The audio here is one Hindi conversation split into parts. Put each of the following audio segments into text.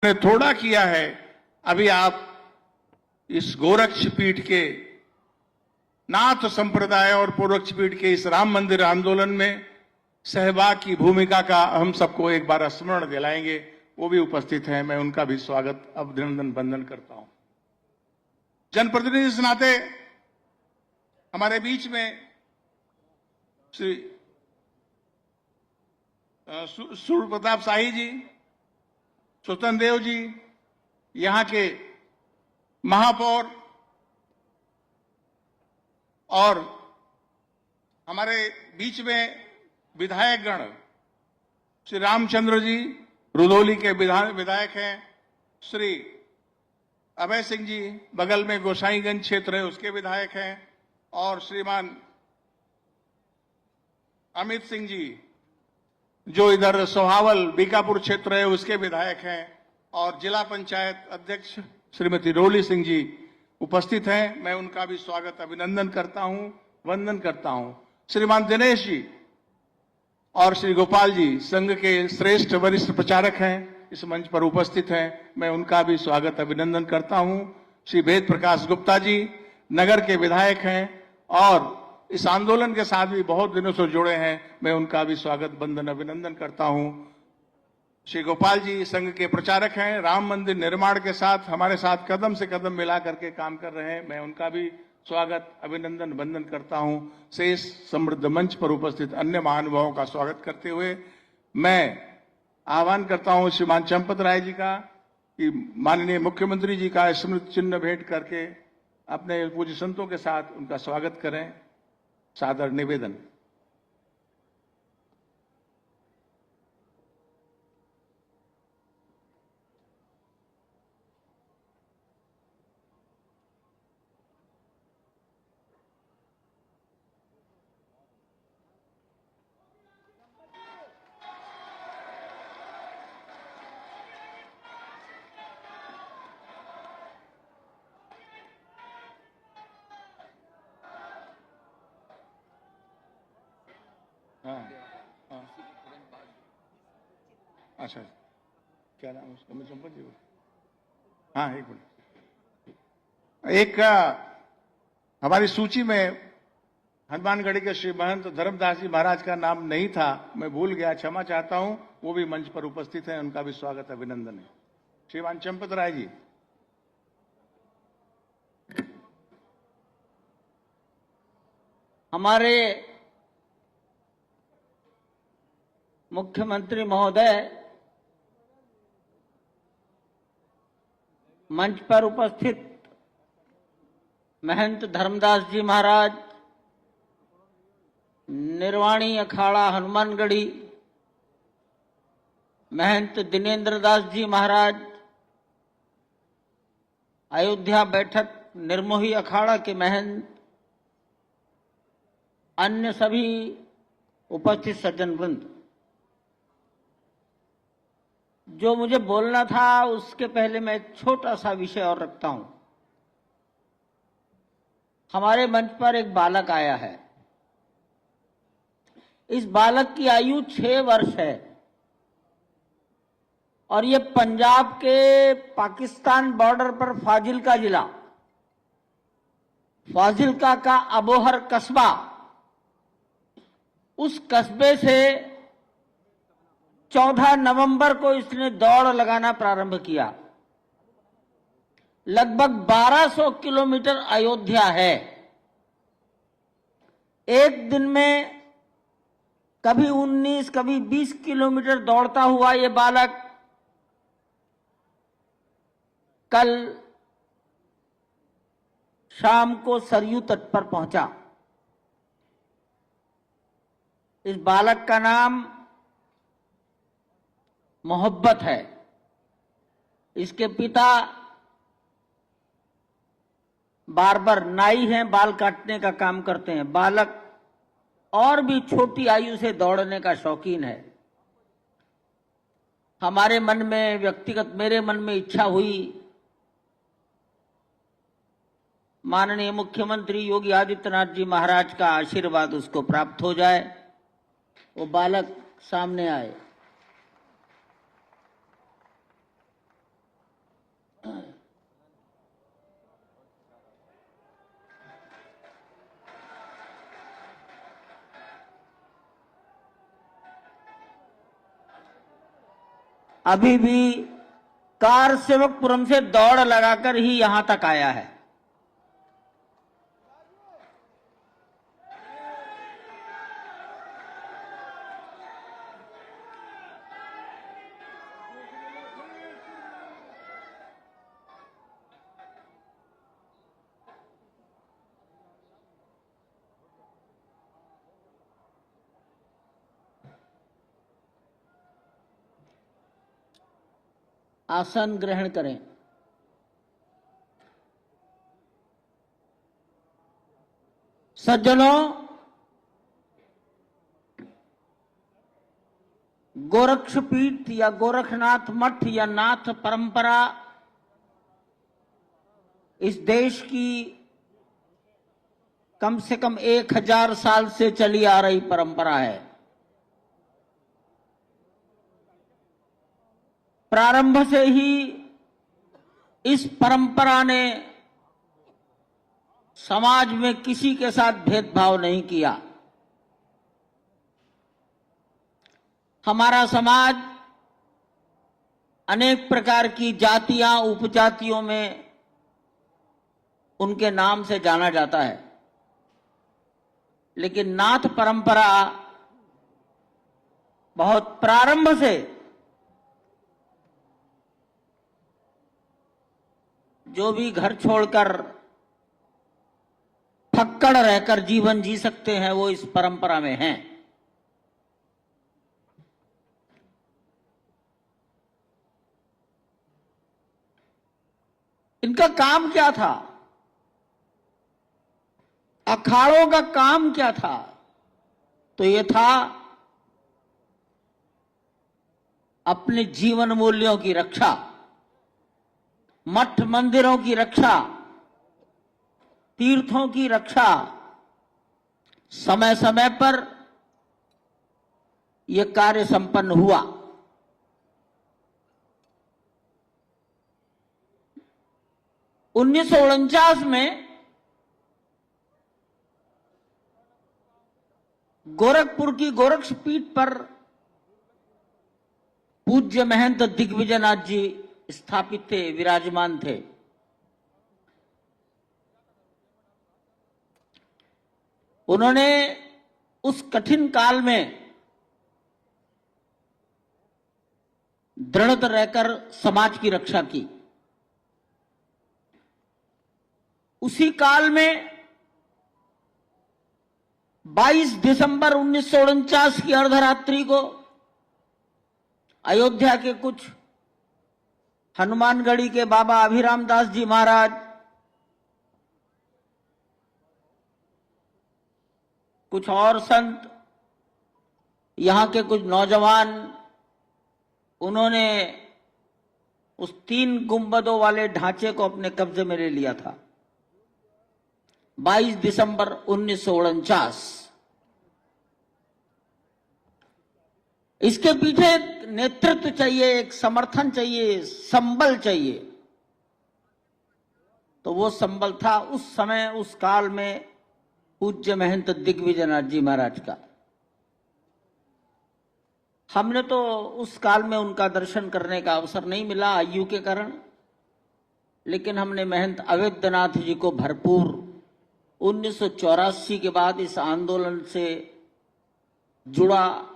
ने थोड़ा किया है। अभी आप इस गोरक्ष पीठ के नाथ संप्रदाय और पूर्वक्ष पीठ के इस राम मंदिर आंदोलन में सहभाग की भूमिका का हम सबको एक बार स्मरण दिलाएंगे। वो भी उपस्थित हैं, मैं उनका भी स्वागत अभिनंदन वंदन करता हूं। जनप्रतिनिधि के नाते हमारे बीच में श्री सूर्य प्रताप शाही जी, स्वतंत्र देव जी, यहां के महापौर और हमारे बीच में विधायकगण श्री रामचंद्र जी रुदौली के विधायक हैं, श्री अभय सिंह जी बगल में गोसाईगंज क्षेत्र है उसके विधायक हैं, और श्रीमान अमित सिंह जी जो इधर सोहावल बीकापुर क्षेत्र है उसके विधायक हैं, और जिला पंचायत अध्यक्ष श्रीमती रोली सिंह जी उपस्थित हैं। मैं उनका भी स्वागत अभिनंदन करता हूं, वंदन करता हूं। श्रीमान दिनेश जी और श्री गोपाल जी संघ के श्रेष्ठ वरिष्ठ प्रचारक हैं, इस मंच पर उपस्थित हैं, मैं उनका भी स्वागत अभिनंदन करता हूं। श्री वेद प्रकाश गुप्ता जी नगर के विधायक हैं और इस आंदोलन के साथ भी बहुत दिनों से जुड़े हैं, मैं उनका भी स्वागत वंदन अभिनंदन करता हूं। श्री गोपाल जी संघ के प्रचारक हैं, राम मंदिर निर्माण के साथ हमारे साथ कदम से कदम मिला करके काम कर रहे हैं, मैं उनका भी स्वागत अभिनंदन वंदन करता हूं। शेष समृद्ध मंच पर उपस्थित अन्य महानुभावों का स्वागत करते हुए मैं आह्वान करता हूं श्रीमान चंपत राय जी का कि माननीय मुख्यमंत्री जी का स्मृति चिन्ह भेंट करके अपने पूज्य संतों के साथ उनका स्वागत करें। सादर निवेदन। हाँ, हाँ। अच्छा, क्या नाम उसका? मैं चंपत जी। हाँ, एक मिनट। एक हमारी सूची में हनुमानगढ़ी के श्री महंत धर्मदास जी महाराज का नाम नहीं था, मैं भूल गया, क्षमा चाहता हूं। वो भी मंच पर उपस्थित हैं, उनका भी स्वागत अभिनंदन है। श्रीमान चंपत राय जी। हमारे मुख्यमंत्री महोदय मंच पर उपस्थित महंत धर्मदास जी महाराज, निर्वाणी अखाड़ा हनुमानगढ़ी महंत दिनेंद्र दास जी महाराज, अयोध्या बैठक निर्मोही अखाड़ा के महंत, अन्य सभी उपस्थित सज्जन वृंद, जो मुझे बोलना था उसके पहले मैं एक छोटा सा विषय और रखता हूं। हमारे मंच पर एक बालक आया है। इस बालक की आयु 6 वर्ष है और ये पंजाब के पाकिस्तान बॉर्डर पर फाजिल्का जिला, फाजिल्का का अबोहर कस्बा, उस कस्बे से 14 नवंबर को इसने दौड़ लगाना प्रारंभ किया। लगभग 1200 किलोमीटर अयोध्या है। एक दिन में कभी 19 कभी 20 किलोमीटर दौड़ता हुआ ये बालक कल शाम को सरयू तट पर पहुंचा। इस बालक का नाम मोहब्बत है। इसके पिता बार्बर नाई हैं, बाल काटने का काम करते हैं। बालक और भी छोटी आयु से दौड़ने का शौकीन है। हमारे मन में, व्यक्तिगत मेरे मन में इच्छा हुई माननीय मुख्यमंत्री योगी आदित्यनाथ जी महाराज का आशीर्वाद उसको प्राप्त हो जाए। वो बालक सामने आए। अभी भी कार सेवकपुरम से दौड़ लगाकर ही यहां तक आया है। आसन ग्रहण करें। सज्जनों, गोरक्षपीठ या गोरखनाथ मठ या नाथ परंपरा इस देश की कम से कम 1000 साल से चली आ रही परंपरा है। प्रारंभ से ही इस परंपरा ने समाज में किसी के साथ भेदभाव नहीं किया। हमारा समाज अनेक प्रकार की जातियां, उपजातियों में उनके नाम से जाना जाता है, लेकिन नाथ परंपरा बहुत प्रारंभ से जो भी घर छोड़कर फक्कड़ रहकर जीवन जी सकते हैं वो इस परंपरा में हैं। इनका काम क्या था? अखाड़ों का काम क्या था? तो ये था अपने जीवन मूल्यों की रक्षा, मठ मंदिरों की रक्षा, तीर्थों की रक्षा। समय समय पर यह कार्य संपन्न हुआ। उन्नीस में गोरखपुर की गोरक्षपीठ पर पूज्य महंत दिग्विजयनाथ जी स्थापित थे, विराजमान थे। उन्होंने उस कठिन काल में दृढ़ रहकर समाज की रक्षा की। उसी काल में 22 दिसंबर 1949 की अर्धरात्रि को अयोध्या के कुछ हनुमानगढ़ी के बाबा अभिराम दास जी महाराज, कुछ और संत, यहां के कुछ नौजवान, उन्होंने उस 3 गुंबदों वाले ढांचे को अपने कब्जे में ले लिया था। 22 दिसंबर 1949। इसके पीछे एक नेतृत्व चाहिए, एक समर्थन चाहिए, संबल चाहिए। तो वो संबल था उस समय, उस काल में पूज्य महंत दिग्विजयनाथ जी महाराज का। हमने तो उस काल में उनका दर्शन करने का अवसर नहीं मिला आयु के कारण, लेकिन हमने महंत अवैधनाथ जी को भरपूर 1984 के बाद इस आंदोलन से जुड़ा,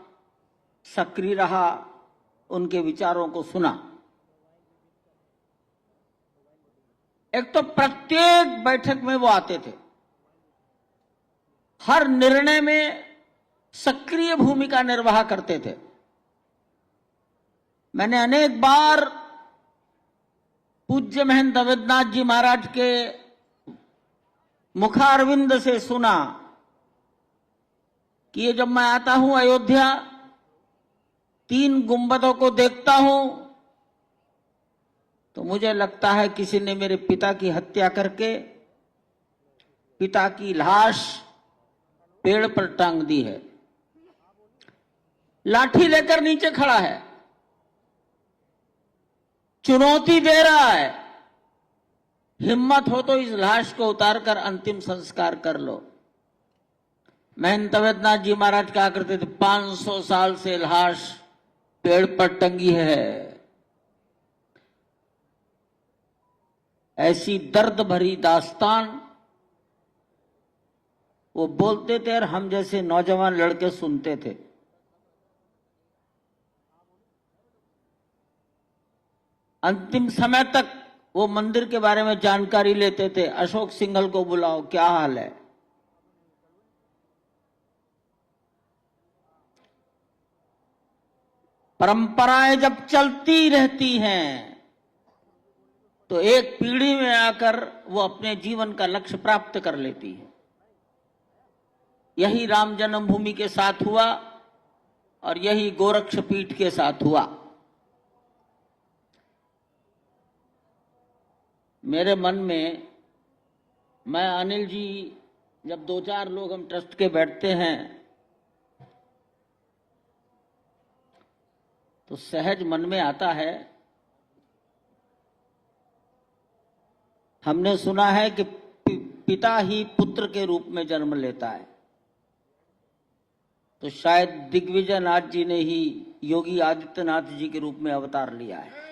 सक्रिय रहा, उनके विचारों को सुना। एक तो प्रत्येक बैठक में वो आते थे, हर निर्णय में सक्रिय भूमिका निर्वाह करते थे। मैंने अनेक बार पूज्य महंत अवैधनाथ जी महाराज के मुखारविंद से सुना कि ये जब मैं आता हूं अयोध्या, 3 गुंबदों को देखता हूं तो मुझे लगता है किसी ने मेरे पिता की हत्या करके पिता की लाश पेड़ पर टांग दी है। लाठी लेकर नीचे खड़ा है, चुनौती दे रहा है, हिम्मत हो तो इस लाश को उतारकर अंतिम संस्कार कर लो। महंत अवैधनाथ जी महाराज कहा करते थे, 500 साल से लाश पेड़ पर टंगी है, ऐसी दर्द भरी दास्तान वो बोलते थे और हम जैसे नौजवान लड़के सुनते थे। अंतिम समय तक वो मंदिर के बारे में जानकारी लेते थे। अशोक सिंघल को बुलाओ, क्या हाल है। परंपराएं जब चलती रहती हैं तो एक पीढ़ी में आकर वो अपने जीवन का लक्ष्य प्राप्त कर लेती है। यही राम जन्मभूमि के साथ हुआ और यही गोरक्षपीठ के साथ हुआ। मेरे मन में, मैं अनिल जी, जब 2-4 लोग हम ट्रस्ट के बैठते हैं तो सहज मन में आता है, हमने सुना है कि पिता ही पुत्र के रूप में जन्म लेता है, तो शायद दिग्विजय नाथ जी ने ही योगी आदित्यनाथ जी के रूप में अवतार लिया है।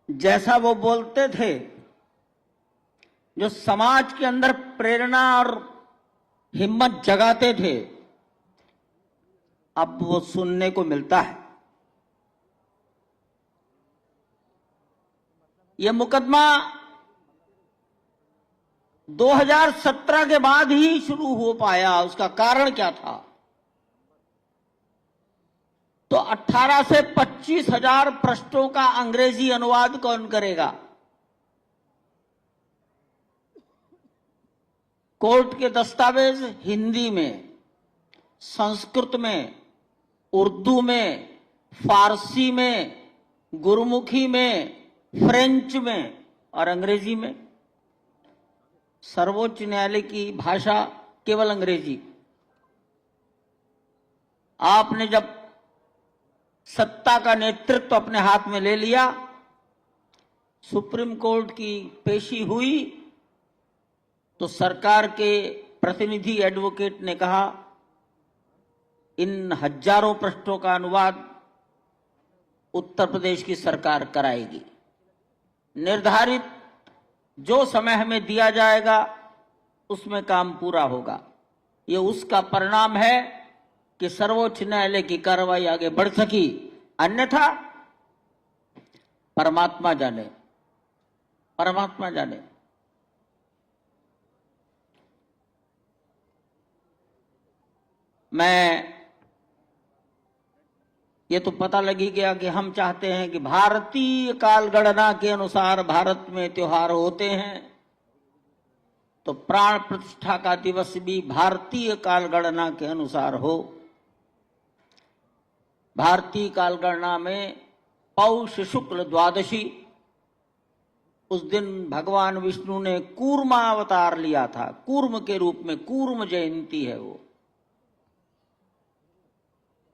जैसा वो बोलते थे, जो समाज के अंदर प्रेरणा और हिम्मत जगाते थे, अब वो सुनने को मिलता है। ये मुकदमा 2017 के बाद ही शुरू हो पाया। उसका कारण क्या था? तो 18 से 25 हजार पृष्ठों का अंग्रेजी अनुवाद कौन करेगा? कोर्ट के दस्तावेज हिंदी में, संस्कृत में, उर्दू में, फारसी में, गुरमुखी में, फ्रेंच में और अंग्रेजी में। सर्वोच्च न्यायालय की भाषा केवल अंग्रेजी। आपने जब सत्ता का नेतृत्व अपने हाथ में ले लिया, सुप्रीम कोर्ट की पेशी हुई, तो सरकार के प्रतिनिधि एडवोकेट ने कहा इन हजारों पृष्ठों का अनुवाद उत्तर प्रदेश की सरकार कराएगी। निर्धारित जो समय हमें दिया जाएगा उसमें काम पूरा होगा। ये उसका परिणाम है कि सर्वोच्च न्यायालय की कार्रवाई आगे बढ़ सकी। अन्यथा परमात्मा जाने, परमात्मा जाने। मैं, ये तो पता लग ही गया कि हम चाहते हैं कि भारतीय कालगणना के अनुसार भारत में त्योहार होते हैं, तो प्राण प्रतिष्ठा का दिवस भी भारतीय कालगणना के अनुसार हो। भारतीय कालगणना में पौष शुक्ल द्वादशी, उस दिन भगवान विष्णु ने कूर्मा अवतार लिया था, कूर्म के रूप में, कूर्म जयंती है वो।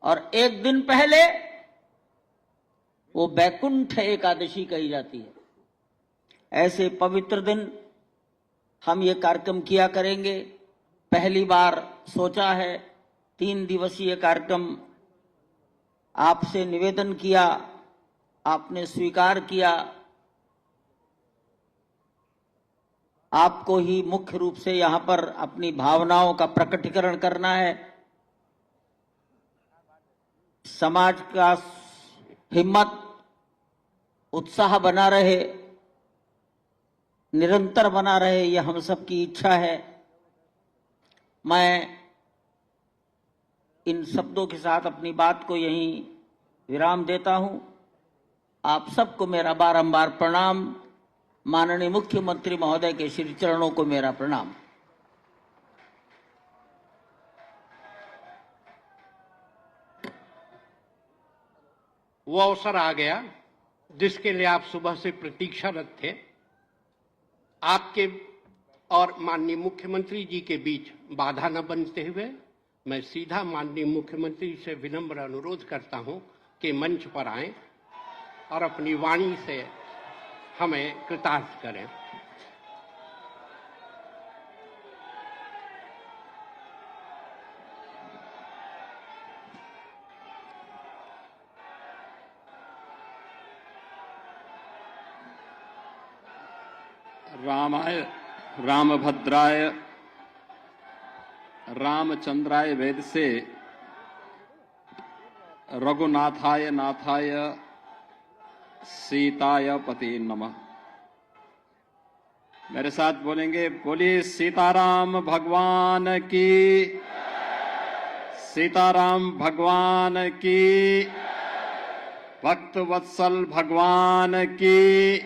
और एक दिन पहले वो बैकुंठ एकादशी कही जाती है। ऐसे पवित्र दिन हम ये कार्यक्रम किया करेंगे। पहली बार सोचा है 3 दिवसीय कार्यक्रम, आपसे निवेदन किया, आपने स्वीकार किया। आपको ही मुख्य रूप से यहां पर अपनी भावनाओं का प्रकटीकरण करना है। समाज का हिम्मत, उत्साह बना रहे, निरंतर बना रहे, यह हम सबकी इच्छा है। मैं इन शब्दों के साथ अपनी बात को यहीं विराम देता हूं। आप सबको मेरा बारंबार प्रणाम। माननीय मुख्यमंत्री महोदय के श्री चरणों को मेरा प्रणाम। वो अवसर आ गया जिसके लिए आप सुबह से प्रतीक्षारत थे। आपके और माननीय मुख्यमंत्री जी के बीच बाधा न बनते हुए मैं सीधा माननीय मुख्यमंत्री से विनम्र अनुरोध करता हूं कि मंच पर आएं और अपनी वाणी से हमें कृतार्थ करें। रामाय रामभद्राय रामचंद्राय वेद से रघुनाथाय नाथाय सीताय पति नमः। मेरे साथ बोलेंगे, बोलिए सीताराम भगवान की, सीताराम भगवान की, भक्त वत्सल भगवान की,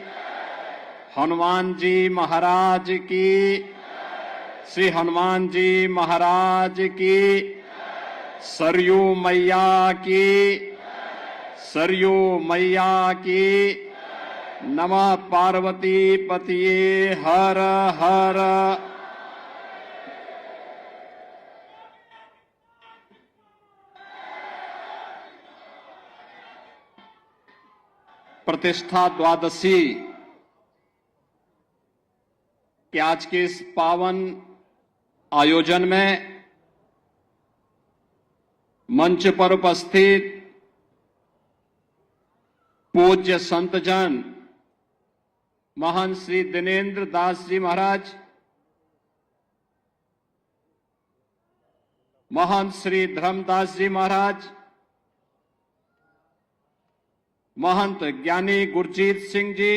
हनुमान जी महाराज की, श्री हनुमान जी महाराज की, सरयू मैया की, सरयू मैया की, नमः पार्वती पतिये हर हर। प्रतिष्ठा द्वादशी के आज के इस पावन आयोजन में मंच पर उपस्थित पूज्य संतजन महान श्री दिनेंद्र दास जी महाराज, महान श्री धर्मदास जी महाराज, महंत ज्ञानी गुरजीत सिंह जी,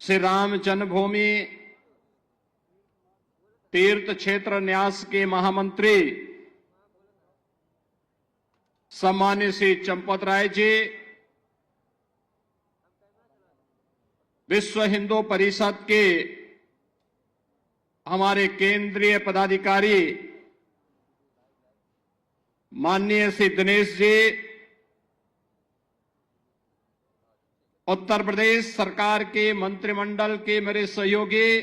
श्री राम जन्मभूमि तीर्थ क्षेत्र न्यास के महामंत्री सम्मानित श्री चंपत राय जी, विश्व हिंदू परिषद के हमारे केंद्रीय पदाधिकारी माननीय श्री दिनेश जी, उत्तर प्रदेश सरकार के मंत्रिमंडल के मेरे सहयोगी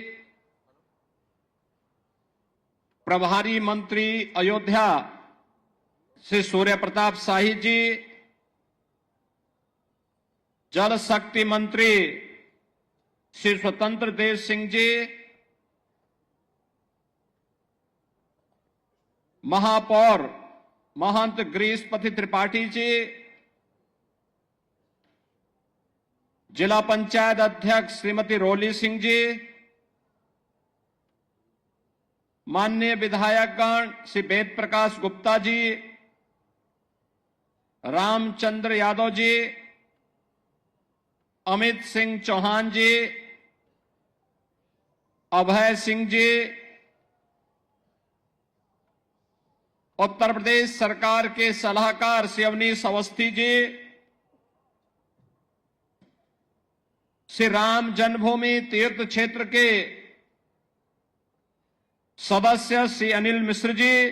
प्रभारी मंत्री अयोध्या श्री सूर्य प्रताप शाही जी, जल शक्ति मंत्री श्री स्वतंत्र देव सिंह जी, महापौर महंत गिरीशपति त्रिपाठी जी, जिला पंचायत अध्यक्ष श्रीमती रोली सिंह जी, माननीय विधायकगण श्री वेद प्रकाश गुप्ता जी, रामचंद्र यादव जी, अमित सिंह चौहान जी, अभय सिंह जी, उत्तर प्रदेश सरकार के सलाहकार श्री अवनीश अवस्थी जी, श्री राम जन्मभूमि तीर्थ क्षेत्र के सदस्य श्री अनिल मिश्र जी,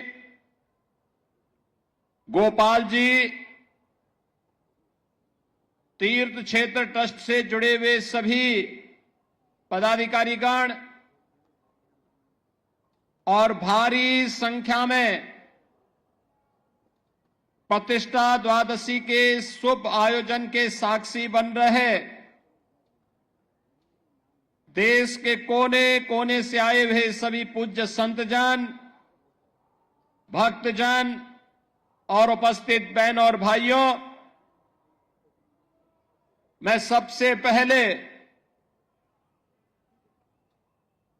गोपाल जी, तीर्थ क्षेत्र ट्रस्ट से जुड़े हुए सभी पदाधिकारीगण और भारी संख्या में प्रतिष्ठा द्वादशी के शुभ आयोजन के साक्षी बन रहे देश के कोने कोने से आए हुए सभी पूज्य संतजन, भक्तजन और उपस्थित बहन और भाइयों, मैं सबसे पहले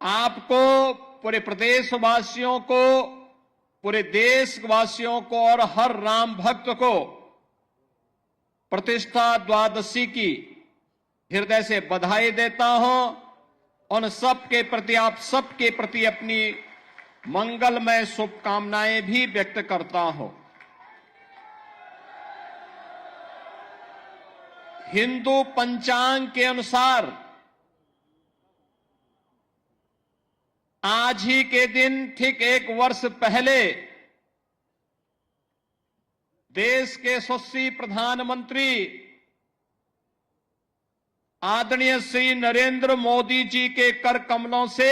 आपको, पूरे प्रदेशवासियों को, पूरे देशवासियों को और हर राम भक्त को प्रतिष्ठा द्वादशी की हृदय से बधाई देता हूं। उन सबके प्रति, आप सबके प्रति अपनी मंगलमय शुभकामनाएं भी व्यक्त करता हूं। हिंदू पंचांग के अनुसार आज ही के दिन ठीक 1 वर्ष पहले देश के यशस्वी प्रधानमंत्री आदरणीय श्री नरेंद्र मोदी जी के कर कमलों से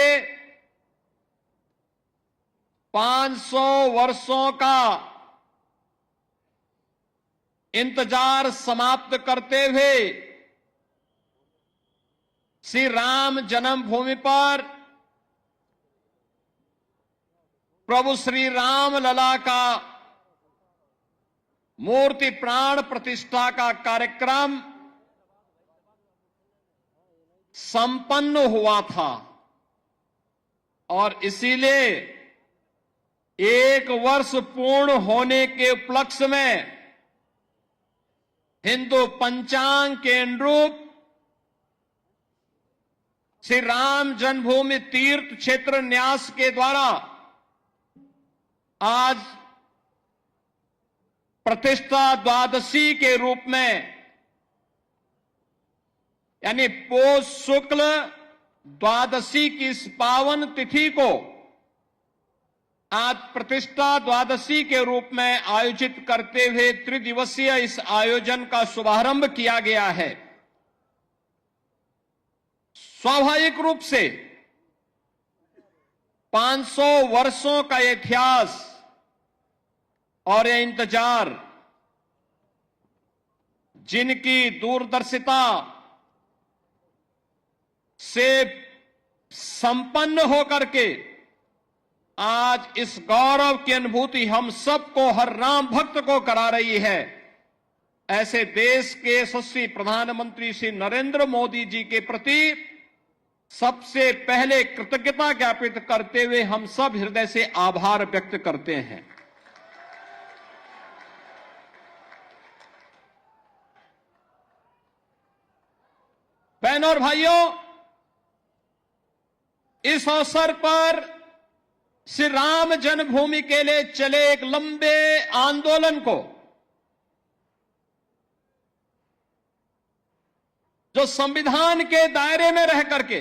500 वर्षों का इंतजार समाप्त करते हुए श्री राम जन्मभूमि पर प्रभु श्री राम लला का मूर्ति प्राण प्रतिष्ठा का कार्यक्रम संपन्न हुआ था और इसीलिए 1 वर्ष पूर्ण होने के उपलक्ष्य में हिंदू पंचांग के अनुरूप श्री राम जन्मभूमि तीर्थ क्षेत्र न्यास के द्वारा आज प्रतिष्ठा द्वादशी के रूप में यानी पौष शुक्ल द्वादशी की इस पावन तिथि को आज प्रतिष्ठा द्वादशी के रूप में आयोजित करते हुए त्रिदिवसीय इस आयोजन का शुभारंभ किया गया है। स्वाभाविक रूप से 500 वर्षों का इतिहास और यह इंतजार, जिनकी दूरदर्शिता से संपन्न होकर के आज इस गौरव की अनुभूति हम सबको, हर राम भक्त को करा रही है, ऐसे देश के यशस्वी प्रधानमंत्री श्री नरेंद्र मोदी जी के प्रति सबसे पहले कृतज्ञता ज्ञापित करते हुए हम सब हृदय से आभार व्यक्त करते हैं। बहनों और भाइयों, इस अवसर पर श्री राम जन्मभूमि के लिए चले एक लंबे आंदोलन को, जो संविधान के दायरे में रह करके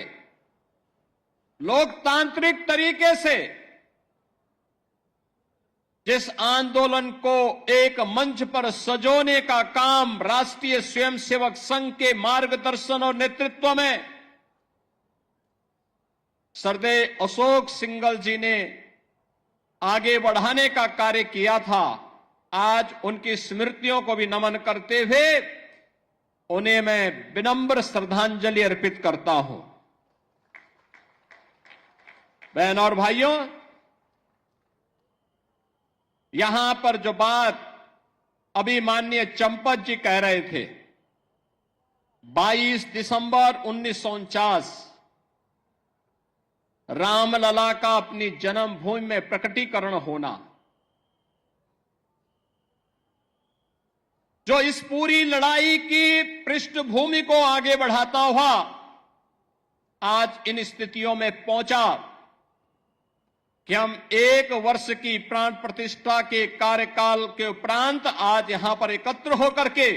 लोकतांत्रिक तरीके से जिस आंदोलन को एक मंच पर सजोने का काम राष्ट्रीय स्वयंसेवक संघ के मार्गदर्शन और नेतृत्व में सरदेव अशोक सिंघल जी ने आगे बढ़ाने का कार्य किया था, आज उनकी स्मृतियों को भी नमन करते हुए उन्हें मैं विनम्र श्रद्धांजलि अर्पित करता हूं। बहनों और भाइयों, यहां पर जो बात अभी माननीय चंपत जी कह रहे थे, 22 दिसंबर 1949 रामलला का अपनी जन्मभूमि में प्रकटीकरण होना, जो इस पूरी लड़ाई की पृष्ठभूमि को आगे बढ़ाता हुआ आज इन स्थितियों में पहुंचा कि हम 1 वर्ष की प्राण प्रतिष्ठा के कार्यकाल के उपरांत आज यहां पर एकत्र होकर के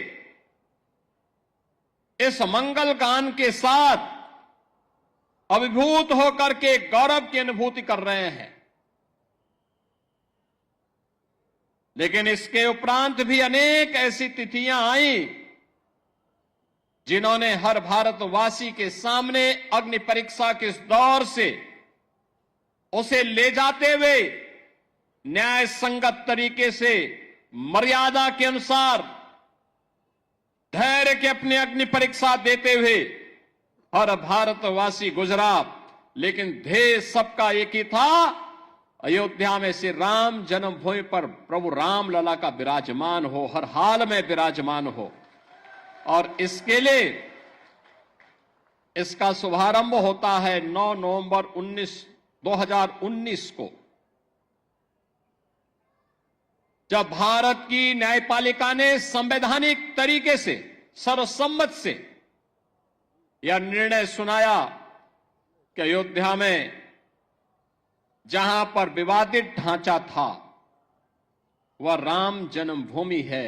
इस मंगल गान के साथ अभिभूत होकर के गौरव की अनुभूति कर रहे हैं। लेकिन इसके उपरांत भी अनेक ऐसी तिथियां आई जिन्होंने हर भारतवासी के सामने अग्नि परीक्षा के इस दौर से उसे ले जाते हुए न्याय संगत तरीके से मर्यादा के अनुसार धैर्य की अपनी अग्नि परीक्षा देते हुए हर भारतवासी गुजरा। लेकिन ध्येय सबका एक ही था, अयोध्या में श्री राम जन्मभूमि पर प्रभु रामलला का विराजमान हो, हर हाल में विराजमान हो। और इसके लिए इसका शुभारंभ होता है 9 नवंबर 2019 को, जब भारत की न्यायपालिका ने संवैधानिक तरीके से सर्वसम्मत से यह निर्णय सुनाया कि अयोध्या में जहां पर विवादित ढांचा था वह राम जन्मभूमि है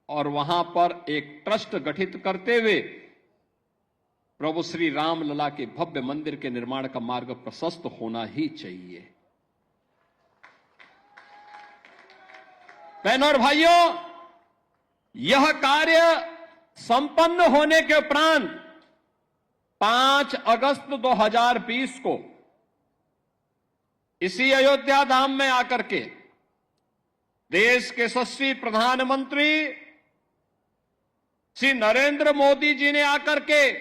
और वहां पर एक ट्रस्ट गठित करते हुए प्रभु श्री रामलला के भव्य मंदिर के निर्माण का मार्ग प्रशस्त होना ही चाहिए। बहनों और भाइयों, यह कार्य संपन्न होने के उपरांत 5 अगस्त 2020 को इसी अयोध्या धाम में आकर के देश के यशस्वी प्रधानमंत्री श्री नरेंद्र मोदी जी ने आकर के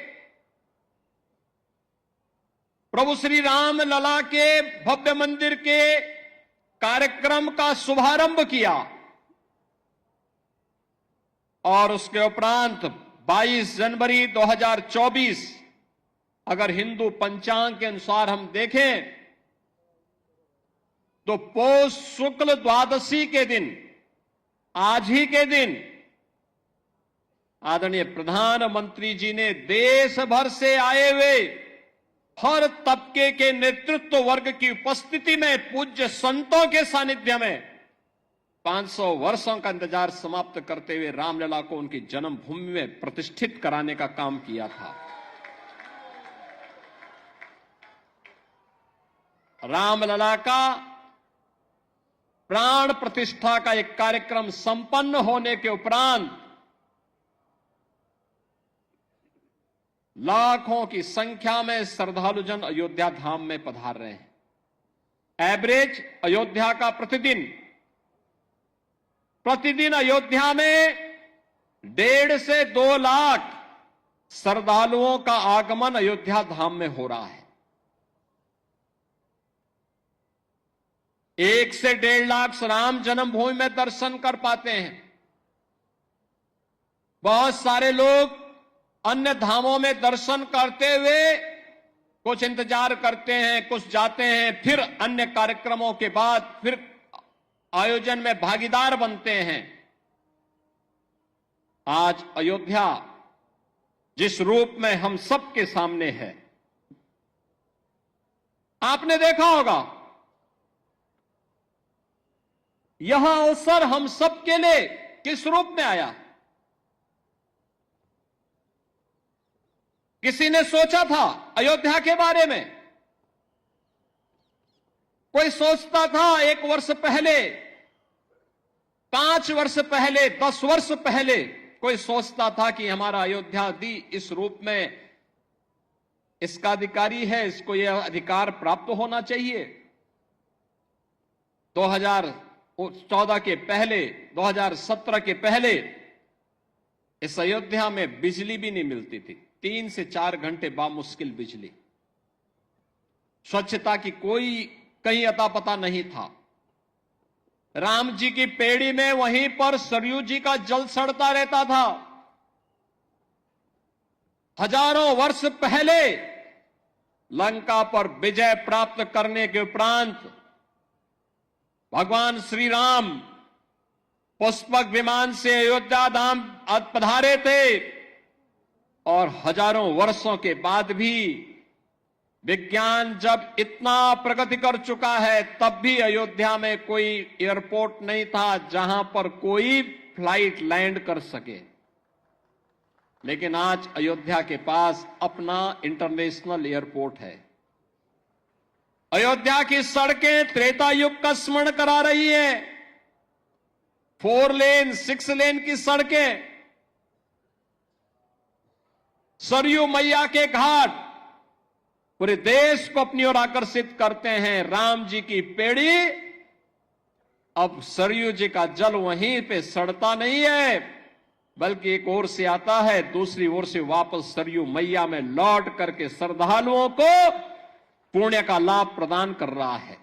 प्रभु श्री राम लला के भव्य मंदिर के कार्यक्रम का शुभारंभ किया और उसके उपरांत 22 जनवरी 2024 अगर हिंदू पंचांग के अनुसार हम देखें तो पौष शुक्ल द्वादशी के दिन, आज ही के दिन, आदरणीय प्रधानमंत्री जी ने देश भर से आए हुए हर तबके के नेतृत्व वर्ग की उपस्थिति में, पूज्य संतों के सानिध्य में 500 वर्षों का इंतजार समाप्त करते हुए रामलला को उनकी जन्मभूमि में प्रतिष्ठित कराने का काम किया था। रामलला का प्राण प्रतिष्ठा का एक कार्यक्रम संपन्न होने के उपरांत लाखों की संख्या में श्रद्धालु जन अयोध्या धाम में पधार रहे हैं। एवरेज अयोध्या का प्रतिदिन अयोध्या में 1.5 से 2 लाख श्रद्धालुओं का आगमन अयोध्या धाम में हो रहा है। 1 से 1.5 लाख राम जन्मभूमि में दर्शन कर पाते हैं। बहुत सारे लोग अन्य धामों में दर्शन करते हुए कुछ इंतजार करते हैं, कुछ जाते हैं, फिर अन्य कार्यक्रमों के बाद फिर आयोजन में भागीदार बनते हैं। आज अयोध्या जिस रूप में हम सबके सामने है, आपने देखा होगा, यह अवसर हम सबके लिए किस रूप में आया। किसी ने सोचा था अयोध्या के बारे में? कोई सोचता था 1 वर्ष पहले, 5 वर्ष पहले, 10 वर्ष पहले कोई सोचता था कि हमारा अयोध्या दी इस रूप में इसका अधिकारी है, इसको यह अधिकार प्राप्त होना चाहिए। 2014 के पहले, 2017 के पहले इस अयोध्या में बिजली भी नहीं मिलती थी। 3 से 4 घंटे बामुश्किल बिजली। स्वच्छता की कोई कहीं अता पता नहीं था। राम जी की पेड़ी में वहीं पर सरयू जी का जल सड़ता रहता था। हजारों वर्ष पहले लंका पर विजय प्राप्त करने के उपरांत भगवान श्री राम पुष्पक विमान से अयोध्या धाम पधारे थे और हजारों वर्षों के बाद भी विज्ञान जब इतना प्रगति कर चुका है, तब भी अयोध्या में कोई एयरपोर्ट नहीं था जहां पर कोई फ्लाइट लैंड कर सके। लेकिन आज अयोध्या के पास अपना इंटरनेशनल एयरपोर्ट है। अयोध्या की सड़कें त्रेता युग का स्मरण करा रही हैं। 4 लेन, 6 लेन की सड़कें, सरयू मैया के घाट पूरे देश को अपनी ओर आकर्षित करते हैं। राम जी की पेड़ी, अब सरयू जी का जल वहीं पे सड़ता नहीं है, बल्कि एक ओर से आता है, दूसरी ओर से वापस सरयू मैया में लौट करके श्रद्धालुओं को पुण्य का लाभ प्रदान कर रहा है।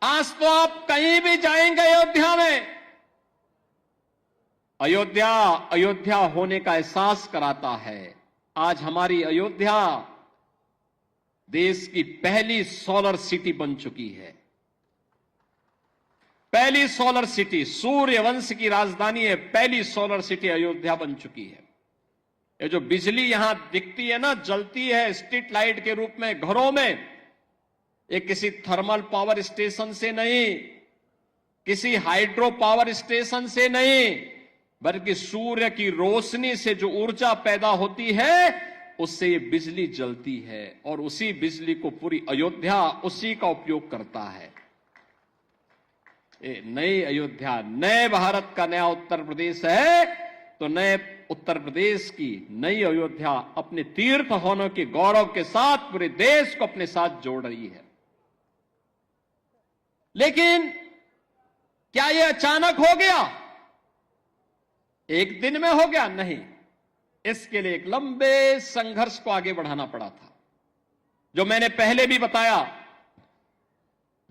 आज तो आप कहीं भी जाएंगे अयोध्या में, अयोध्या अयोध्या होने का एहसास कराता है। आज हमारी अयोध्या देश की पहली सोलर सिटी बन चुकी है। पहली सोलर सिटी, सूर्य वंश की राजधानी है, पहली सोलर सिटी अयोध्या बन चुकी है। ये जो बिजली यहां दिखती है ना, जलती है स्ट्रीट लाइट के रूप में घरों में, ये किसी थर्मल पावर स्टेशन से नहीं, किसी हाइड्रो पावर स्टेशन से नहीं, बल्कि सूर्य की रोशनी से जो ऊर्जा पैदा होती है, उससे ये बिजली जलती है और उसी बिजली को पूरी अयोध्या उसी का उपयोग करता है। ये नई अयोध्या, नए भारत का नया उत्तर प्रदेश है, तो नए उत्तर प्रदेश की नई अयोध्या अपने तीर्थ होने के गौरव के साथ पूरे देश को अपने साथ जोड़ रही है। लेकिन क्या यह अचानक हो गया? एक दिन में हो गया? नहीं, इसके लिए एक लंबे संघर्ष को आगे बढ़ाना पड़ा था। जो मैंने पहले भी बताया,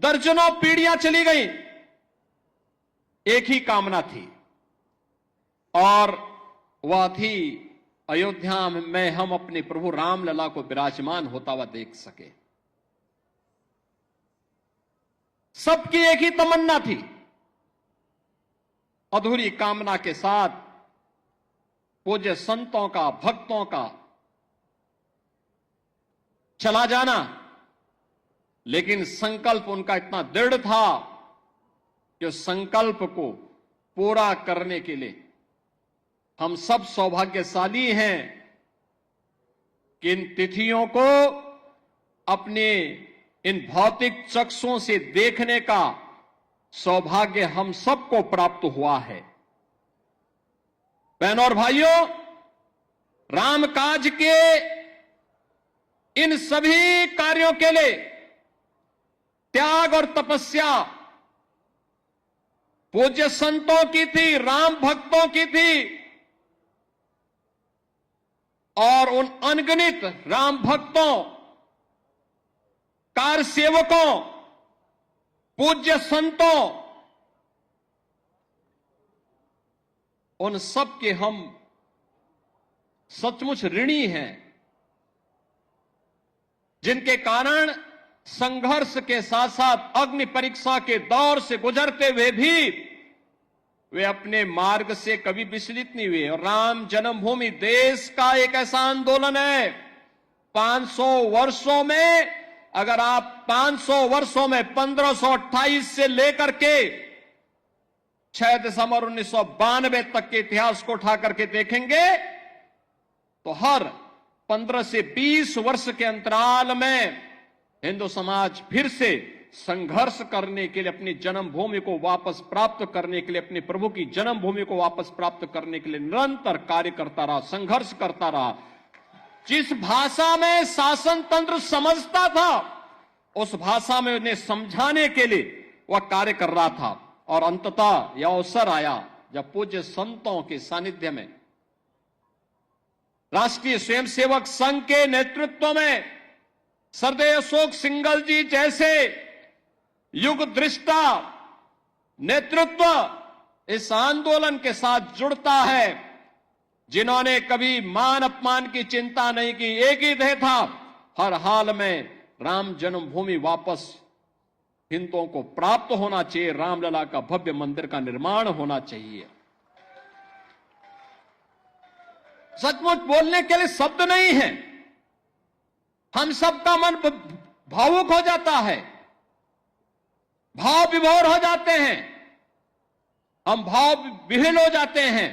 दर्जनों पीढ़ियां चली गई, एक ही कामना थी और वह थी अयोध्या में हम अपने प्रभु रामलला को विराजमान होता हुआ देख सके। सबकी एक ही तमन्ना थी, अधूरी कामना के साथ पूज्य संतों का, भक्तों का चला जाना, लेकिन संकल्प उनका इतना दृढ़ था कि उस संकल्प को पूरा करने के लिए हम सब सौभाग्यशाली हैं कि इन तिथियों को अपने इन भौतिक चक्षुओं से देखने का सौभाग्य हम सबको प्राप्त हुआ है। बहनों और भाइयों, रामकाज के इन सभी कार्यों के लिए त्याग और तपस्या पूज्य संतों की थी, राम भक्तों की थी, और उन अनगिनत राम भक्तों, कार सेवकों, पूज्य संतों, उन सब के हम सचमुच ऋणी हैं, जिनके कारण संघर्ष के साथ साथ अग्नि परीक्षा के दौर से गुजरते हुए भी वे अपने मार्ग से कभी विचलित नहीं हुए। और राम जन्मभूमि देश का एक ऐसा आंदोलन है, 500 वर्षों में, अगर आप 500 वर्षों में 1528 से लेकर के 6 दिसंबर 1992 तक के इतिहास को उठा करके देखेंगे तो हर 15 से 20 वर्ष के अंतराल में हिंदू समाज फिर से संघर्ष करने के लिए, अपनी जन्मभूमि को वापस प्राप्त करने के लिए, अपने प्रभु की जन्मभूमि को वापस प्राप्त करने के लिए निरंतर कार्य करता रहा, संघर्ष करता रहा। जिस भाषा में शासन तंत्र समझता था उस भाषा में उन्हें समझाने के लिए वह कार्य कर रहा था। और अंततः यह अवसर आया जब पूज्य संतों के सानिध्य में राष्ट्रीय स्वयंसेवक संघ के नेतृत्व में सरदेव अशोक सिंघल जी जैसे युग दृष्टा नेतृत्व इस आंदोलन के साथ जुड़ता है, जिन्होंने कभी मान अपमान की चिंता नहीं की। एक ही ध्येय था, हर हाल में राम जन्मभूमि वापस हिंदुओं को प्राप्त होना चाहिए, रामलला का भव्य मंदिर का निर्माण होना चाहिए। सचमुच बोलने के लिए शब्द नहीं है, हम सबका मन भावुक हो जाता है, भाव विभोर हो जाते हैं, हम भाव विह्वल हो जाते हैं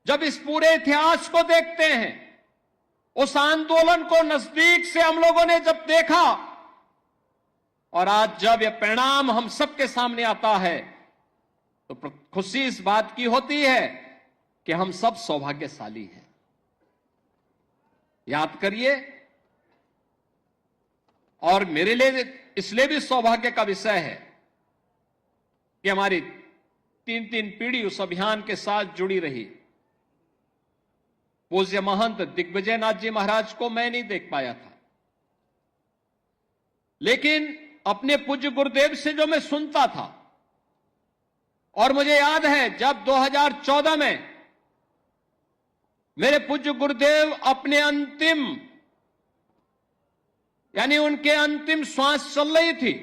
जब इस पूरे इतिहास को देखते हैं। उस आंदोलन को नजदीक से हम लोगों ने जब देखा और आज जब यह परिणाम हम सबके सामने आता है तो खुशी इस बात की होती है कि हम सब सौभाग्यशाली हैं। याद करिए, और मेरे लिए इसलिए भी सौभाग्य का विषय है कि हमारी 3 पीढ़ी उस अभियान के साथ जुड़ी रही। पूज्य महंत दिग्विजय नाथ जी महाराज को मैं नहीं देख पाया था, लेकिन अपने पूज्य गुरुदेव से जो मैं सुनता था, और मुझे याद है जब 2014 में मेरे पूज्य गुरुदेव अपने अंतिम, यानी उनके अंतिम श्वास चल रही थी,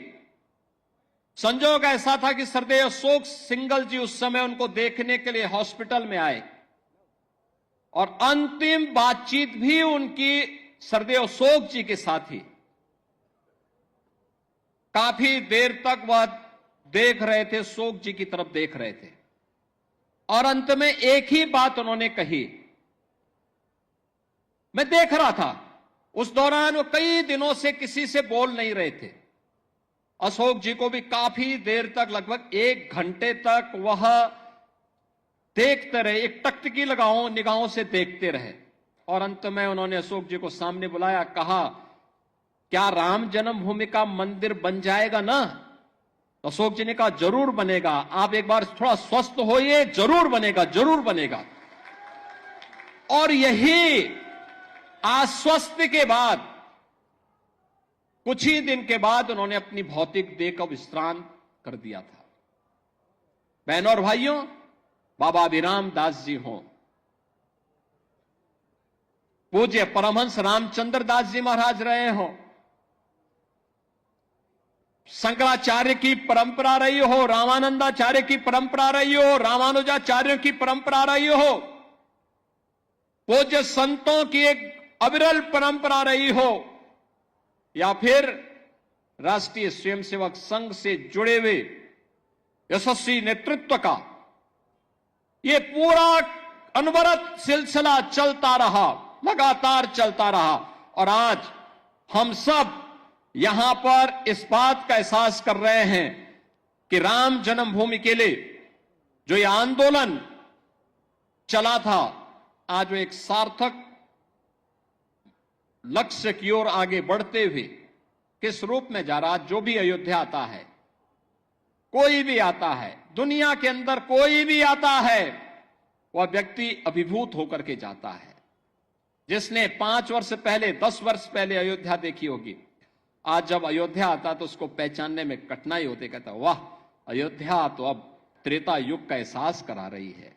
संजोग ऐसा था कि सरदेव अशोक सिंघल जी उस समय उनको देखने के लिए हॉस्पिटल में आए और अंतिम बातचीत भी उनकी सरदेव अशोक जी के साथ ही। काफी देर तक वह देख रहे थे, अशोक जी की तरफ देख रहे थे, और अंत में एक ही बात उन्होंने कही। मैं देख रहा था उस दौरान वो कई दिनों से किसी से बोल नहीं रहे थे। अशोक जी को भी काफी देर तक, लगभग 1 घंटे तक वह देखते रहे, एक टकटकी लगाओ निगाहों से देखते रहे, और अंत में उन्होंने अशोक जी को सामने बुलाया, कहा क्या राम जन्मभूमि का मंदिर बन जाएगा ना? तो अशोक जी ने कहा जरूर बनेगा, आप एक बार थोड़ा स्वस्थ होइए, जरूर बनेगा, जरूर बनेगा। और यही आश्वस्त के बाद कुछ ही दिन के बाद उन्होंने अपनी भौतिक देह का विश्राम कर दिया था। बहनों और भाइयों, बाबा अभिराम दास जी हों, पूज्य परमहंस रामचंद्र दास जी महाराज रहे हो, शंकराचार्य की परंपरा रही हो, रामानंदाचार्य की परंपरा रही हो, रामानुजाचार्यों की परंपरा रही हो, पूज्य संतों की एक अविरल परंपरा रही हो, या फिर राष्ट्रीय स्वयंसेवक संघ से जुड़े हुए यशस्वी नेतृत्व का ये पूरा अनवरत सिलसिला चलता रहा, लगातार चलता रहा। और आज हम सब यहां पर इस बात का एहसास कर रहे हैं कि राम जन्मभूमि के लिए जो ये आंदोलन चला था, आज वो एक सार्थक लक्ष्य की ओर आगे बढ़ते हुए किस रूप में जा रहा। जो भी अयोध्या आता है, कोई भी आता है, दुनिया के अंदर कोई भी आता है, वह व्यक्ति अभिभूत होकर के जाता है। जिसने 5 वर्ष पहले, 10 वर्ष पहले अयोध्या देखी होगी, आज जब अयोध्या आता तो उसको पहचानने में कठिनाई होती। कहता वाह, अयोध्या तो अब त्रेता युग का एहसास करा रही है।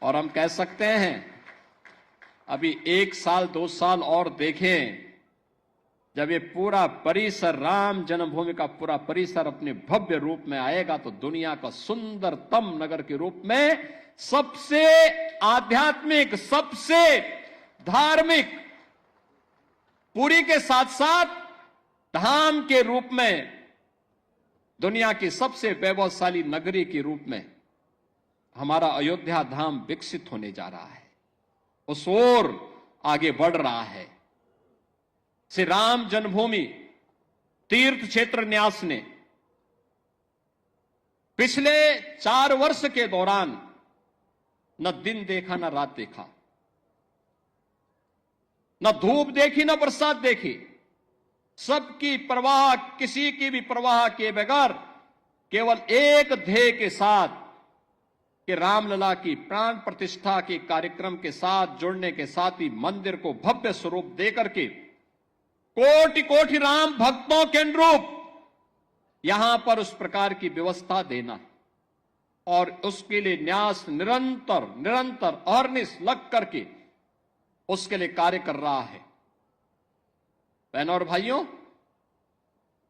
और हम कह सकते हैं अभी 1 साल 2 साल और देखें, जब ये पूरा परिसर, राम जन्मभूमि का पूरा परिसर अपने भव्य रूप में आएगा तो दुनिया का सुंदरतम नगर के रूप में, सबसे आध्यात्मिक, सबसे धार्मिक, पुरी के साथ साथ धाम के रूप में, दुनिया की सबसे वैभवशाली नगरी के रूप में हमारा अयोध्या धाम विकसित होने जा रहा है, उस ओर आगे बढ़ रहा है। श्री राम जन्मभूमि तीर्थ क्षेत्र न्यास ने पिछले 4 वर्ष के दौरान न दिन देखा, न रात देखा, न धूप देखी, न बरसात देखी। सबकी परवाह, किसी की भी परवाह किए बगैर केवल एक ध्येय के साथ कि रामलला की प्राण प्रतिष्ठा के कार्यक्रम के साथ जुड़ने के साथ ही मंदिर को भव्य स्वरूप देकर के कोटि कोटि राम भक्तों के अनुरूप यहां पर उस प्रकार की व्यवस्था देना, और उसके लिए न्यास निरंतर अहर्निश लग करके उसके लिए कार्य कर रहा है। बहनों और भाइयों,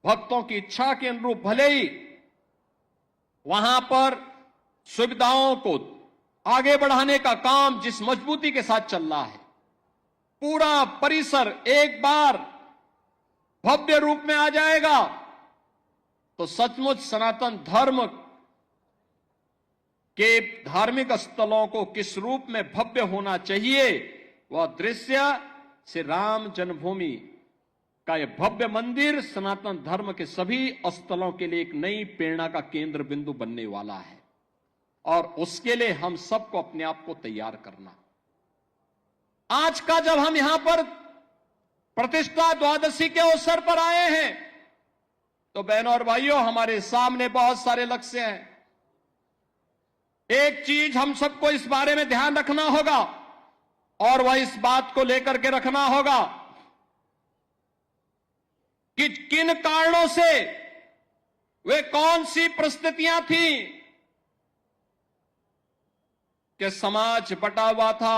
भक्तों की इच्छा के अनुरूप भले ही वहां पर सुविधाओं को आगे बढ़ाने का काम जिस मजबूती के साथ चल रहा है, पूरा परिसर एक बार भव्य रूप में आ जाएगा तो सचमुच सनातन धर्म के धार्मिक स्थलों को किस रूप में भव्य होना चाहिए, वह दृश्य श्री राम जन्मभूमि का यह भव्य मंदिर सनातन धर्म के सभी स्थलों के लिए एक नई प्रेरणा का केंद्र बिंदु बनने वाला है। और उसके लिए हम सबको अपने आप को तैयार करना। आज का जब हम यहां पर प्रतिष्ठा द्वादशी के अवसर पर आए हैं तो बहनों और भाइयों, हमारे सामने बहुत सारे लक्ष्य हैं। एक चीज हम सबको इस बारे में ध्यान रखना होगा, और वह इस बात को लेकर के रखना होगा कि किन कारणों से, वे कौन सी परिस्थितियां थी कि समाज बटा हुआ था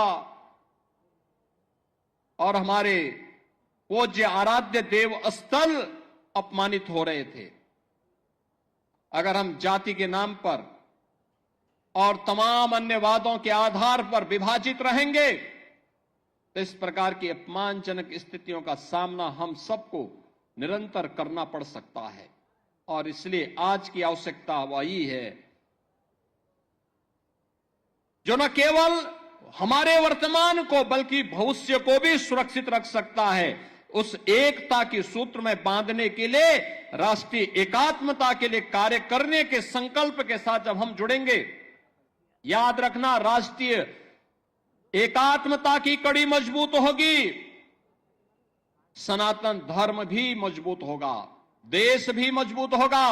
और हमारे पूज्य आराध्य देव स्थल अपमानित हो रहे थे। अगर हम जाति के नाम पर और तमाम अन्य वादों के आधार पर विभाजित रहेंगे तो इस प्रकार की अपमानजनक स्थितियों का सामना हम सबको निरंतर करना पड़ सकता है। और इसलिए आज की आवश्यकता वही है जो न केवल हमारे वर्तमान को बल्कि भविष्य को भी सुरक्षित रख सकता है। उस एकता के सूत्र में बांधने के लिए, राष्ट्रीय एकात्मता के लिए कार्य करने के संकल्प के साथ जब हम जुड़ेंगे, याद रखना, राष्ट्रीय एकात्मता की कड़ी मजबूत होगी, सनातन धर्म भी मजबूत होगा, देश भी मजबूत होगा,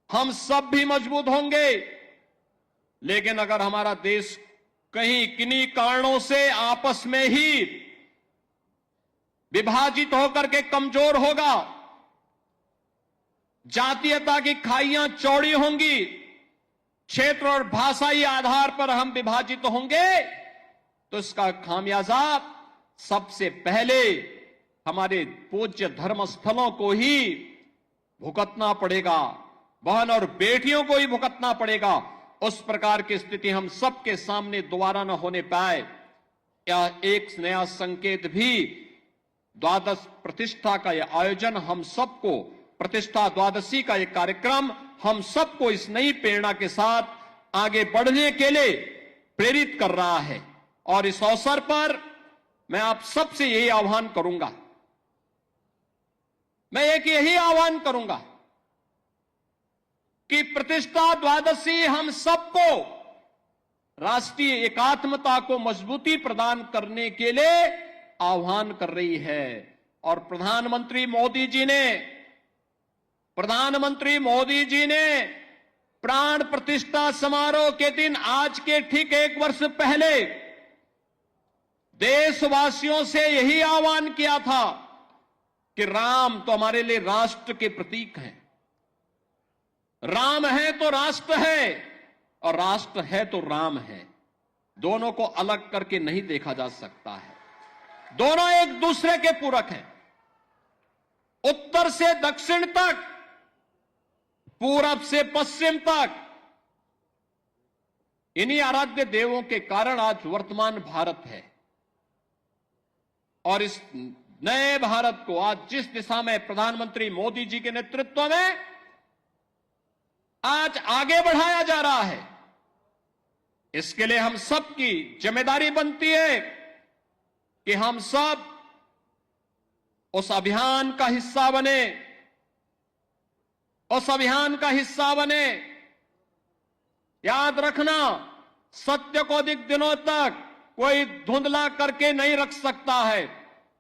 हम सब भी मजबूत होंगे। लेकिन अगर हमारा देश कहीं किन्हीं कारणों से आपस में ही विभाजित होकर के कमजोर होगा, जातीयता की खाइयां चौड़ी होंगी, क्षेत्र और भाषाई आधार पर हम विभाजित होंगे, तो इसका खामियाजा सबसे पहले हमारे पूज्य धर्मस्थलों को ही भुगतना पड़ेगा, बहन और बेटियों को ही भुगतना पड़ेगा। उस प्रकार की स्थिति हम सबके सामने दोबारा न होने पाए, यह एक नया संकेत भी द्वादश प्रतिष्ठा का यह आयोजन हम सबको, प्रतिष्ठा द्वादशी का यह कार्यक्रम हम सबको इस नई प्रेरणा के साथ आगे बढ़ने के लिए प्रेरित कर रहा है। और इस अवसर पर मैं आप सबसे यही आह्वान करूंगा, मैं एक यही आह्वान करूंगा कि प्रतिष्ठा द्वादशी हम सबको राष्ट्रीय एकात्मता को मजबूती प्रदान करने के लिए आह्वान कर रही है। और प्रधानमंत्री मोदी जी ने प्राण प्रतिष्ठा समारोह के दिन, आज के ठीक 1 वर्ष पहले, देशवासियों से यही आह्वान किया था कि राम तो हमारे लिए राष्ट्र के प्रतीक हैं, राम है तो राष्ट्र है और राष्ट्र है तो राम है। दोनों को अलग करके नहीं देखा जा सकता है, दोनों एक दूसरे के पूरक हैं। उत्तर से दक्षिण तक, पूरब से पश्चिम तक, इन्हीं आराध्य देवों के कारण आज वर्तमान भारत है। और इस नए भारत को आज जिस दिशा में प्रधानमंत्री मोदी जी के नेतृत्व में आज आगे बढ़ाया जा रहा है, इसके लिए हम सबकी जिम्मेदारी बनती है कि हम सब उस अभियान का हिस्सा बने, उस अभियान का हिस्सा बने। याद रखना, सत्य को अधिक दिनों तक कोई धुंधला करके नहीं रख सकता है।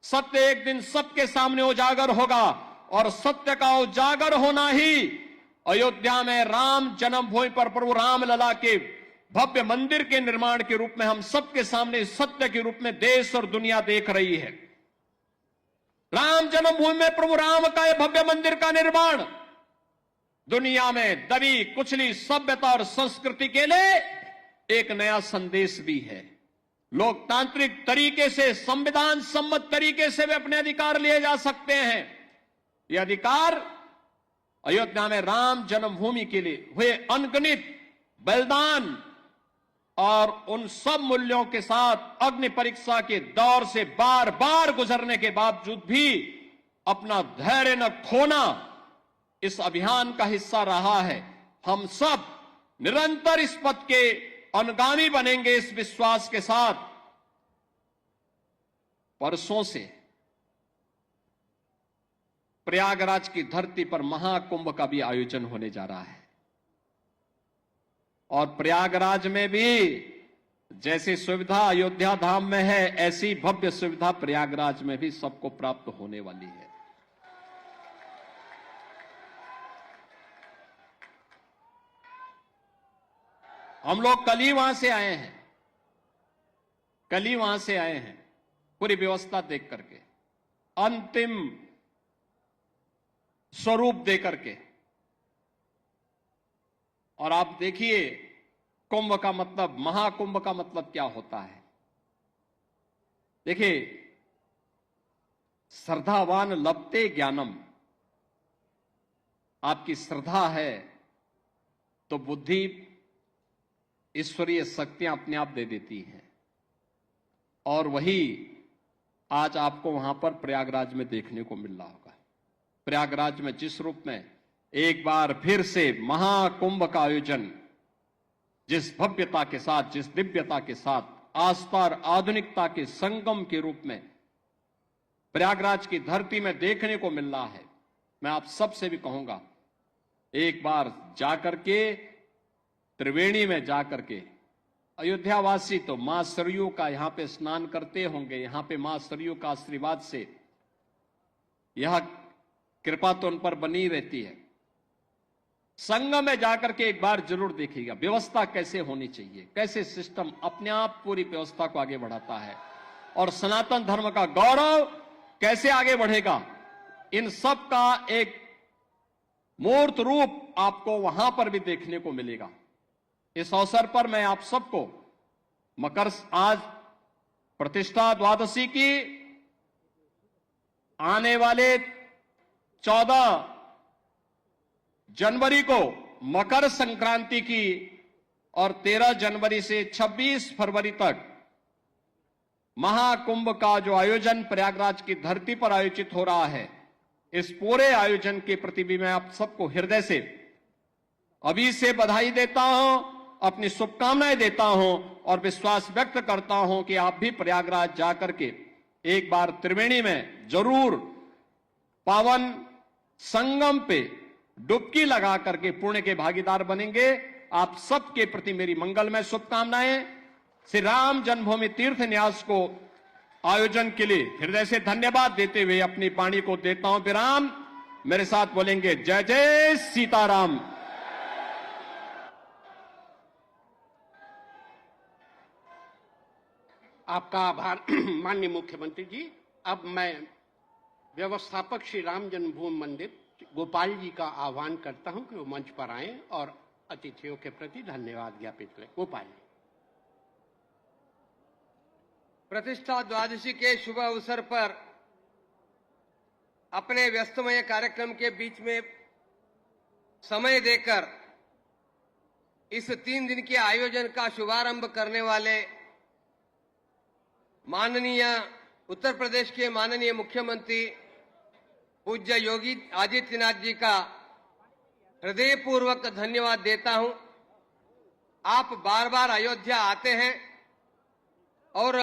सत्य एक दिन सबके सामने उजागर होगा और सत्य का उजागर होना ही अयोध्या में राम जन्मभूमि पर प्रभु रामलला के भव्य मंदिर के निर्माण के रूप में हम सबके सामने सत्य के रूप में देश और दुनिया देख रही है। राम जन्मभूमि में प्रभु राम का यह भव्य मंदिर का निर्माण दुनिया में दबी कुचली सभ्यता और संस्कृति के लिए एक नया संदेश भी है। लोकतांत्रिक तरीके से, संविधान सम्मत तरीके से वे अपने अधिकार लिए जा सकते हैं। ये अधिकार अयोध्या में राम जन्मभूमि के लिए हुए अनगिनत बलिदान और उन सब मूल्यों के साथ अग्नि परीक्षा के दौर से बार बार गुजरने के बावजूद भी अपना धैर्य न खोना इस अभियान का हिस्सा रहा है। हम सब निरंतर इस पथ के अनुगामी बनेंगे, इस विश्वास के साथ। परसों से प्रयागराज की धरती पर महाकुंभ का भी आयोजन होने जा रहा है और प्रयागराज में भी जैसी सुविधा अयोध्या धाम में है, ऐसी भव्य सुविधा प्रयागराज में भी सबको प्राप्त होने वाली है। हम लोग कल ही वहां से आए हैं, पूरी व्यवस्था देख करके, अंतिम स्वरूप दे करके। और आप देखिए, कुंभ का मतलब, महाकुंभ का मतलब क्या होता है। देखिए, श्रद्धावान लभते ज्ञानम, आपकी श्रद्धा है तो बुद्धि, ईश्वरीय शक्तियां अपने आप दे देती हैं। और वही आज आपको वहां पर प्रयागराज में देखने को मिल रहा होगा। प्रयागराज में जिस रूप में एक बार फिर से महाकुंभ का आयोजन, जिस भव्यता के साथ, जिस दिव्यता के साथ, आस्था और आधुनिकता के संगम के रूप में प्रयागराज की धरती में देखने को मिल रहा है, मैं आप सबसे भी कहूंगा, एक बार जाकर के त्रिवेणी में जाकर के, अयोध्यावासी तो मां सरयू का यहां पे स्नान करते होंगे, यहां पे मां सरयू का आशीर्वाद से यह कृपा तो उन पर बनी रहती है। संगम में जाकर के एक बार जरूर देखिएगा व्यवस्था कैसे होनी चाहिए, कैसे सिस्टम अपने आप पूरी व्यवस्था को आगे बढ़ाता है और सनातन धर्म का गौरव कैसे आगे बढ़ेगा। इन सब का एक मूर्त रूप आपको वहां पर भी देखने को मिलेगा। इस अवसर पर मैं आप सबको आज प्रतिष्ठा द्वादशी की आने वाले 14 जनवरी को मकर संक्रांति की और 13 जनवरी से 26 फरवरी तक महाकुंभ का जो आयोजन प्रयागराज की धरती पर आयोजित हो रहा है, इस पूरे आयोजन के प्रति भी मैं आप सबको हृदय से अभी से बधाई देता हूं, अपनी शुभकामनाएं देता हूं और विश्वास व्यक्त करता हूं कि आप भी प्रयागराज जाकर के एक बार त्रिवेणी में जरूर पावन संगम पे डुबकी लगा करके पुण्य के भागीदार बनेंगे। आप सबके प्रति मेरी मंगलमय शुभकामनाएं। श्री राम जन्मभूमि तीर्थ न्यास को आयोजन के लिए हृदय से धन्यवाद देते हुए अपनी वाणी को देता हूं विराम। मेरे साथ बोलेंगे जय जय सीताराम। आपका आभार माननीय मुख्यमंत्री जी। अब मैं व्यवस्थापक श्री राम जन्मभूमि मंदिर गोपाल जी का आह्वान करता हूं कि वो मंच पर आएं और अतिथियों के प्रति धन्यवाद ज्ञापित करें। गोपाल जी। प्रतिष्ठा द्वादशी के शुभ अवसर पर अपने व्यस्तमय कार्यक्रम के बीच में समय देकर इस 3 दिन के आयोजन का शुभारंभ करने वाले माननीय उत्तर प्रदेश के माननीय मुख्यमंत्री पूज्य योगी आदित्यनाथ जी का हृदयपूर्वक धन्यवाद देता हूं। आप बार बार अयोध्या आते हैं और